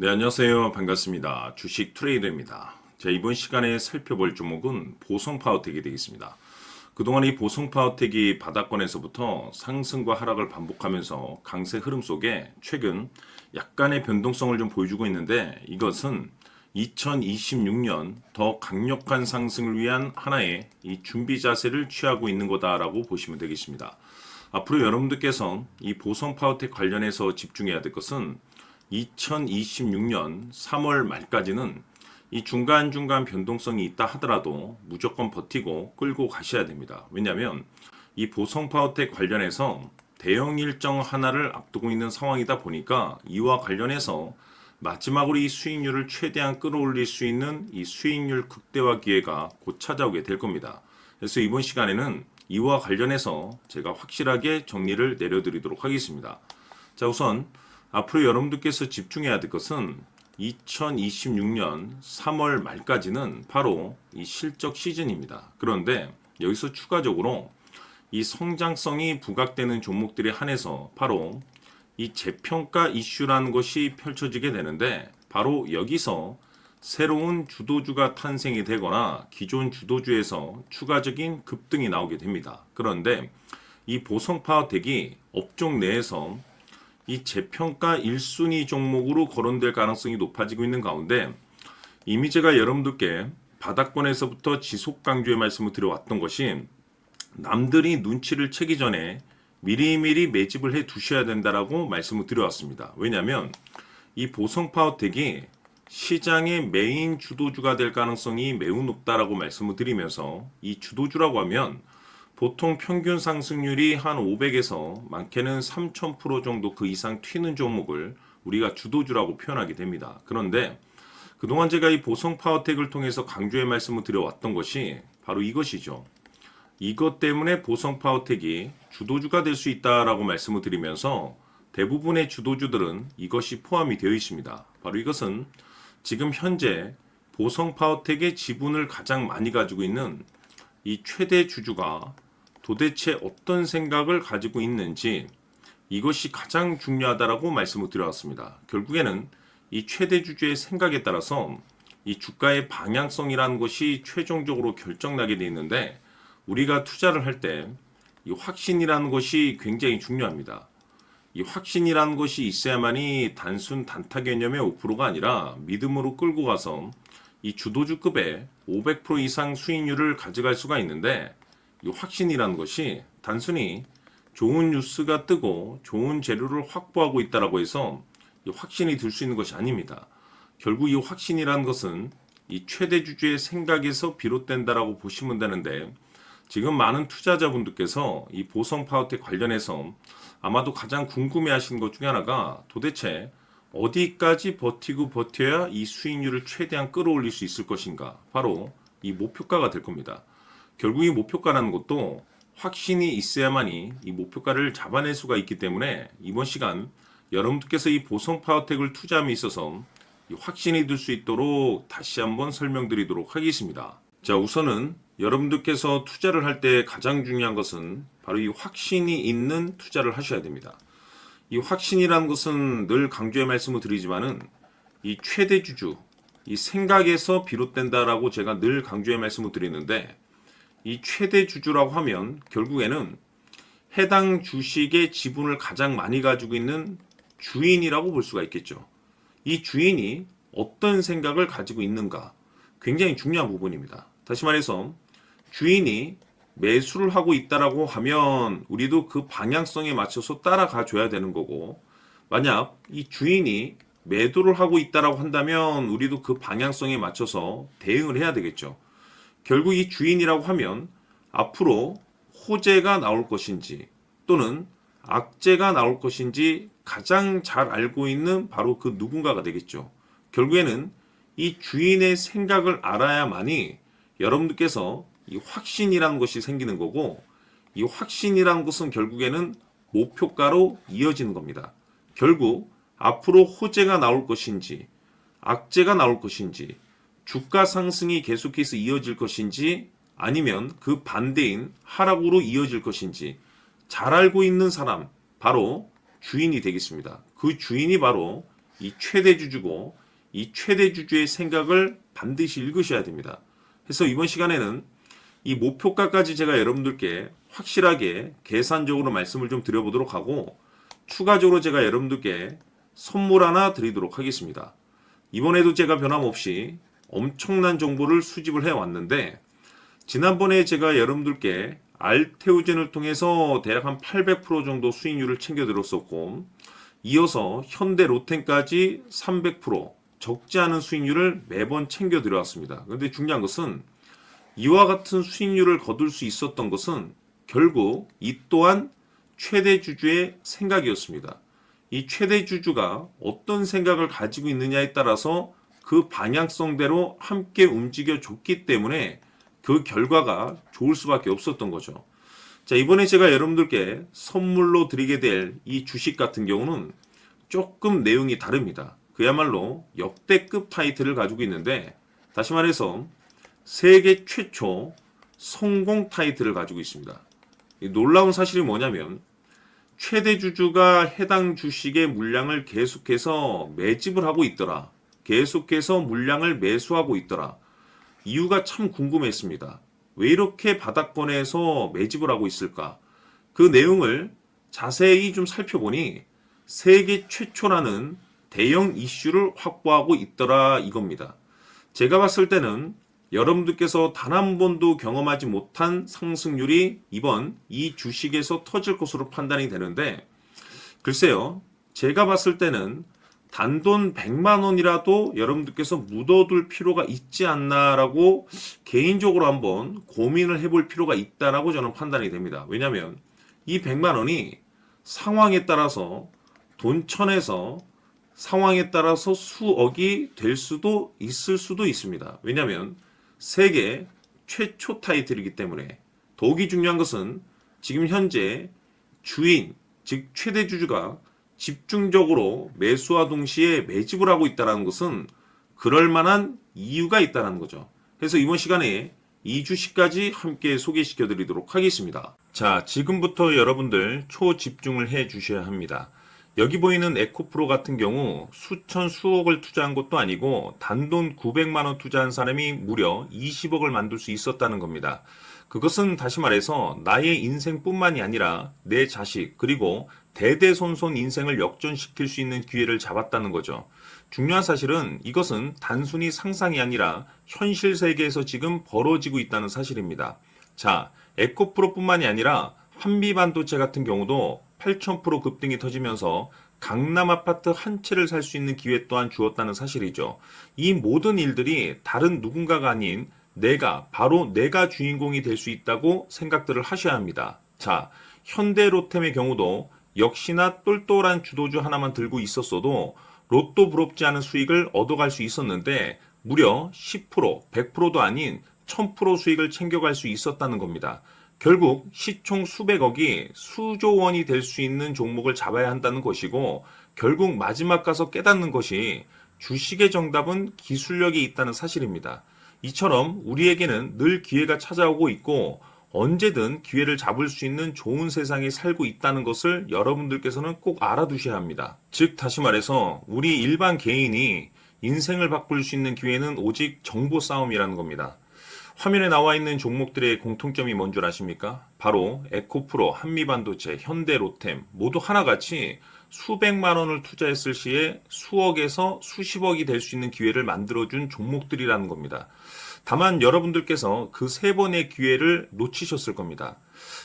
네, 안녕하세요. 반갑습니다. 주식 트레이더입니다. 자, 이번 시간에 살펴볼 종목은 보성파워텍이 되겠습니다. 그동안 이 보성파워텍이 바닥권에서부터 상승과 하락을 반복하면서 강세 흐름 속에 최근 약간의 변동성을 좀 보여주고 있는데, 이것은 2026년 더 강력한 상승을 위한 하나의 이 준비 자세를 취하고 있는 거다라고 보시면 되겠습니다. 앞으로 여러분들께서 이 보성파워텍 관련해서 집중해야 될 것은 2026년 3월 말까지는 이 중간중간 변동성이 있다 하더라도 무조건 버티고 끌고 가셔야 됩니다. 왜냐하면 이 보성파워텍 관련해서 대형 일정 하나를 앞두고 있는 상황이다 보니까 이와 관련해서 마지막으로 이 수익률을 최대한 끌어올릴 수 있는 이 수익률 극대화 기회가 곧 찾아오게 될 겁니다. 그래서 이번 시간에는 이와 관련해서 제가 확실하게 정리를 내려드리도록 하겠습니다. 자, 우선 앞으로 여러분들께서 집중해야 될 것은 2026년 3월 말까지는 바로 이 실적 시즌입니다. 그런데 여기서 추가적으로 이 성장성이 부각되는 종목들에 한해서 바로 이 재평가 이슈라는 것이 펼쳐지게 되는데, 바로 여기서 새로운 주도주가 탄생이 되거나 기존 주도주에서 추가적인 급등이 나오게 됩니다. 그런데 이 보성파워텍이 업종 내에서 이 재평가 1순위 종목으로 거론될 가능성이 높아지고 있는 가운데, 이미 제가 여러분들께 바닥권에서부터 지속 강조의 말씀을 드려왔던 것이, 남들이 눈치를 채기 전에 미리미리 매집을 해 두셔야 된다라고 말씀을 드려왔습니다. 왜냐하면 이 보성파워텍이 시장의 메인 주도주가 될 가능성이 매우 높다라고 말씀을 드리면서, 이 주도주라고 하면 보통 평균 상승률이 한 500에서 많게는 3000% 정도 그 이상 튀는 종목을 우리가 주도주라고 표현하게 됩니다. 그런데 그동안 제가 이 보성파워텍을 통해서 강조의 말씀을 드려왔던 것이 바로 이것이죠. 이것 때문에 보성파워텍이 주도주가 될 수 있다라고 말씀을 드리면서 대부분의 주도주들은 이것이 포함이 되어 있습니다. 바로 이것은 지금 현재 보성파워텍의 지분을 가장 많이 가지고 있는 이 최대 주주가 도대체 어떤 생각을 가지고 있는지, 이것이 가장 중요하다라고 말씀을 드려왔습니다. 결국에는 이 최대 주주의 생각에 따라서 이 주가의 방향성이라는 것이 최종적으로 결정나게 되어 있는데, 우리가 투자를 할 때 이 확신이라는 것이 굉장히 중요합니다. 이 확신이라는 것이 있어야만이 단순 단타 개념의 5%가 아니라 믿음으로 끌고 가서 이 주도주급의 500% 이상 수익률을 가져갈 수가 있는데, 이 확신이라는 것이 단순히 좋은 뉴스가 뜨고 좋은 재료를 확보하고 있다라고 해서 이 확신이 들 수 있는 것이 아닙니다. 결국 이 확신이라는 것은 이 최대 주주의 생각에서 비롯된다라고 보시면 되는데, 지금 많은 투자자분들께서 이 보성파워텍 관련해서 아마도 가장 궁금해하시는 것 중에 하나가, 도대체 어디까지 버텨야 이 수익률을 최대한 끌어올릴 수 있을 것인가, 바로 이 목표가가 될 겁니다. 결국 이 목표가라는 것도 확신이 있어야만이 이 목표가를 잡아낼 수가 있기 때문에, 이번 시간 여러분들께서 이 보성파워텍을 투자함에 있어서 이 확신이 들 수 있도록 다시 한번 설명드리도록 하겠습니다. 자, 우선은 여러분들께서 투자를 할 때 가장 중요한 것은 바로 이 확신이 있는 투자를 하셔야 됩니다. 이 확신이라는 것은 늘 강조의 말씀을 드리지만은 이 최대 주주, 이 생각에서 비롯된다라고 제가 늘 강조의 말씀을 드리는데, 이 최대 주주라고 하면 결국에는 해당 주식의 지분을 가장 많이 가지고 있는 주인이라고 볼 수가 있겠죠. 이 주인이 어떤 생각을 가지고 있는가, 굉장히 중요한 부분입니다. 다시 말해서 주인이 매수를 하고 있다라고 하면 우리도 그 방향성에 맞춰서 따라가 줘야 되는 거고, 만약 이 주인이 매도를 하고 있다라고 한다면 우리도 그 방향성에 맞춰서 대응을 해야 되겠죠. 결국 이 주인이라고 하면 앞으로 호재가 나올 것인지 또는 악재가 나올 것인지 가장 잘 알고 있는 바로 그 누군가가 되겠죠. 결국에는 이 주인의 생각을 알아야만이 여러분들께서 이 확신이라는 것이 생기는 거고, 이 확신이라는 것은 결국에는 목표가로 이어지는 겁니다. 결국 앞으로 호재가 나올 것인지 악재가 나올 것인지, 주가 상승이 계속해서 이어질 것인지 아니면 그 반대인 하락으로 이어질 것인지 잘 알고 있는 사람, 바로 주인이 되겠습니다. 그 주인이 바로 이 최대 주주고 이 최대 주주의 생각을 반드시 읽으셔야 됩니다. 그래서 이번 시간에는 이 목표가까지 제가 여러분들께 확실하게 계산적으로 말씀을 좀 드려보도록 하고 추가적으로 제가 여러분들께 선물 하나 드리도록 하겠습니다. 이번에도 제가 변함없이 엄청난 정보를 수집을 해왔는데 지난번에 제가 여러분들께 알테오젠을 통해서 대략 한 800% 정도 수익률을 챙겨드렸었고 이어서 현대 로템까지 300% 적지 않은 수익률을 매번 챙겨드려왔습니다. 그런데 중요한 것은 이와 같은 수익률을 거둘 수 있었던 것은 결국 이 또한 최대 주주의 생각이었습니다. 이 최대 주주가 어떤 생각을 가지고 있느냐에 따라서 그 방향성대로 함께 움직여 줬기 때문에 그 결과가 좋을 수밖에 없었던 거죠. 자, 이번에 제가 여러분들께 선물로 드리게 될 이 주식 같은 경우는 조금 내용이 다릅니다. 그야말로 역대급 타이틀을 가지고 있는데 다시 말해서 세계 최초 성공 타이틀을 가지고 있습니다. 이 놀라운 사실이 뭐냐면 최대 주주가 해당 주식의 물량을 계속해서 매집을 하고 있더라. 계속해서 물량을 매수하고 있더라. 이유가 참 궁금했습니다. 왜 이렇게 바닥권에서 매집을 하고 있을까? 그 내용을 자세히 좀 살펴보니 세계 최초라는 대형 이슈를 확보하고 있더라 이겁니다. 제가 봤을 때는 여러분들께서 단 한 번도 경험하지 못한 상승률이 이번 이 주식에서 터질 것으로 판단이 되는데 글쎄요. 제가 봤을 때는 단돈 100만 원이라도 여러분들께서 묻어둘 필요가 있지 않나라고 개인적으로 한번 고민을 해볼 필요가 있다라고 저는 판단이 됩니다. 왜냐하면 이 100만 원이 상황에 따라서 돈천에서 상황에 따라서 수억이 될 수도 있을 수도 있습니다. 왜냐하면 세계 최초 타이틀이기 때문에 더욱이 중요한 것은 지금 현재 주인, 즉 최대 주주가 집중적으로 매수와 동시에 매집을 하고 있다는 것은 그럴 만한 이유가 있다는 거죠. 그래서 이번 시간에 이 주식까지 함께 소개시켜 드리도록 하겠습니다. 자, 지금부터 여러분들 초집중을 해 주셔야 합니다. 여기 보이는 에코프로 같은 경우 수천 수억을 투자한 것도 아니고 단돈 900만 원 투자한 사람이 무려 20억을 만들 수 있었다는 겁니다. 그것은 다시 말해서 나의 인생뿐만이 아니라 내 자식 그리고 대대손손 인생을 역전시킬 수 있는 기회를 잡았다는 거죠. 중요한 사실은 이것은 단순히 상상이 아니라 현실 세계에서 지금 벌어지고 있다는 사실입니다. 자, 에코프로뿐만이 아니라 한미반도체 같은 경우도 8,000% 급등이 터지면서 강남 아파트 한 채를 살 수 있는 기회 또한 주었다는 사실이죠. 이 모든 일들이 다른 누군가가 아닌 바로 내가 주인공이 될 수 있다고 생각들을 하셔야 합니다. 자, 현대로템의 경우도 역시나 똘똘한 주도주 하나만 들고 있었어도 로또 부럽지 않은 수익을 얻어갈 수 있었는데 무려 10%, 100%도 아닌 1000% 수익을 챙겨갈 수 있었다는 겁니다. 결국 시총 수백억이 수조 원이 될 수 있는 종목을 잡아야 한다는 것이고 결국 마지막 가서 깨닫는 것이 주식의 정답은 기술력이 있다는 사실입니다. 이처럼 우리에게는 늘 기회가 찾아오고 있고 언제든 기회를 잡을 수 있는 좋은 세상에 살고 있다는 것을 여러분들께서는 꼭 알아두셔야 합니다. 즉 다시 말해서 우리 일반 개인이 인생을 바꿀 수 있는 기회는 오직 정보 싸움이라는 겁니다. 화면에 나와 있는 종목들의 공통점이 뭔 줄 아십니까? 바로 에코프로, 한미반도체, 현대로템 모두 하나같이 수백만 원을 투자했을 시에 수억에서 수십억이 될 수 있는 기회를 만들어준 종목들이라는 겁니다. 다만 여러분들께서 그 세 번의 기회를 놓치셨을 겁니다.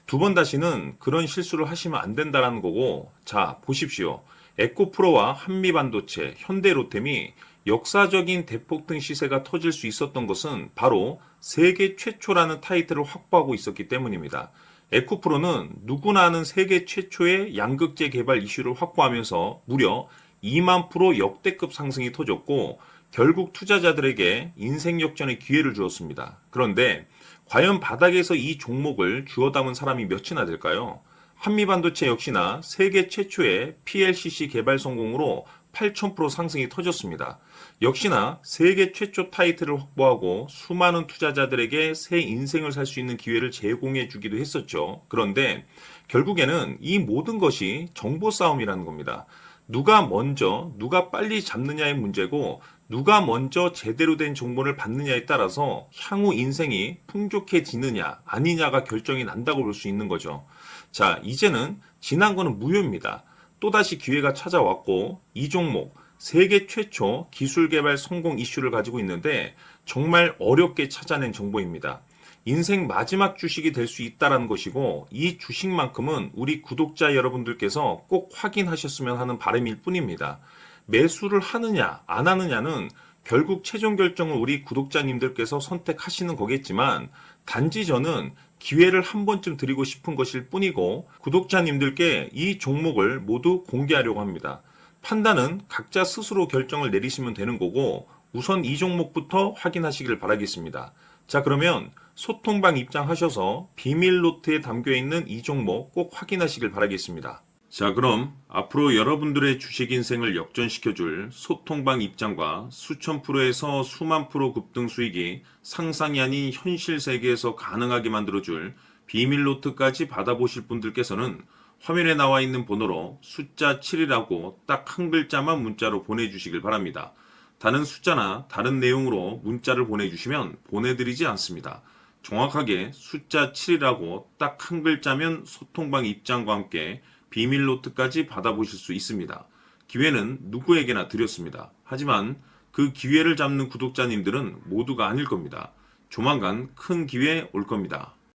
두 번 다시는 그런 실수를 하시면 안 된다는 거고 자 보십시오. 에코프로와 한미반도체, 현대로템이 역사적인 대폭등 시세가 터질 수 있었던 것은 바로 세계 최초라는 타이틀을 확보하고 있었기 때문입니다. 에코프로는 누구나 아는 세계 최초의 양극재 개발 이슈를 확보하면서 무려 2만 프로 역대급 상승이 터졌고 결국 투자자들에게 인생 역전의 기회를 주었습니다. 그런데 과연 바닥에서 이 종목을 주워 담은 사람이 몇이나 될까요? 한미반도체 역시나 세계 최초의 PLCC 개발 성공으로 8,000% 상승이 터졌습니다. 역시나 세계 최초 타이틀을 확보하고 수많은 투자자들에게 새 인생을 살 수 있는 기회를 제공해 주기도 했었죠. 그런데 결국에는 이 모든 것이 정보 싸움이라는 겁니다. 누가 먼저, 누가 빨리 잡느냐의 문제고 누가 먼저 제대로 된 정보를 받느냐에 따라서 향후 인생이 풍족해지느냐 아니냐가 결정이 난다고 볼 수 있는 거죠. 자, 이제는 지난 거는 무효입니다. 또다시 기회가 찾아왔고 이 종목 세계 최초 기술 개발 성공 이슈를 가지고 있는데 정말 어렵게 찾아낸 정보입니다. 인생 마지막 주식이 될 수 있다는 것이고 이 주식만큼은 우리 구독자 여러분들께서 꼭 확인하셨으면 하는 바람일 뿐입니다. 매수를 하느냐 안 하느냐는 결국 최종 결정을 우리 구독자님들께서 선택하시는 거겠지만 단지 저는 기회를 한 번쯤 드리고 싶은 것일 뿐이고 구독자님들께 이 종목을 모두 공개하려고 합니다. 판단은 각자 스스로 결정을 내리시면 되는 거고 우선 이 종목부터 확인하시길 바라겠습니다. 자, 그러면 소통방 입장하셔서 비밀 노트에 담겨 있는 이 종목 꼭 확인하시길 바라겠습니다. 자, 그럼 앞으로 여러분들의 주식 인생을 역전시켜줄 소통방 입장과 수천 프로에서 수만 프로 급등 수익이 상상이 아닌 현실 세계에서 가능하게 만들어줄 비밀 노트까지 받아보실 분들께서는 화면에 나와 있는 번호로 숫자 7이라고 딱 한 글자만 문자로 보내주시길 바랍니다. 다른 숫자나 다른 내용으로 문자를 보내주시면 보내드리지 않습니다. 정확하게 숫자 7이라고 딱 한 글자면 소통방 입장과 함께 비밀 노트까지 받아보실 수 있습니다. 기회는 누구에게나 드렸습니다. 하지만 그 기회를 잡는 구독자님들은 모두가 아닐 겁니다. 조만간 큰 기회 올 겁니다.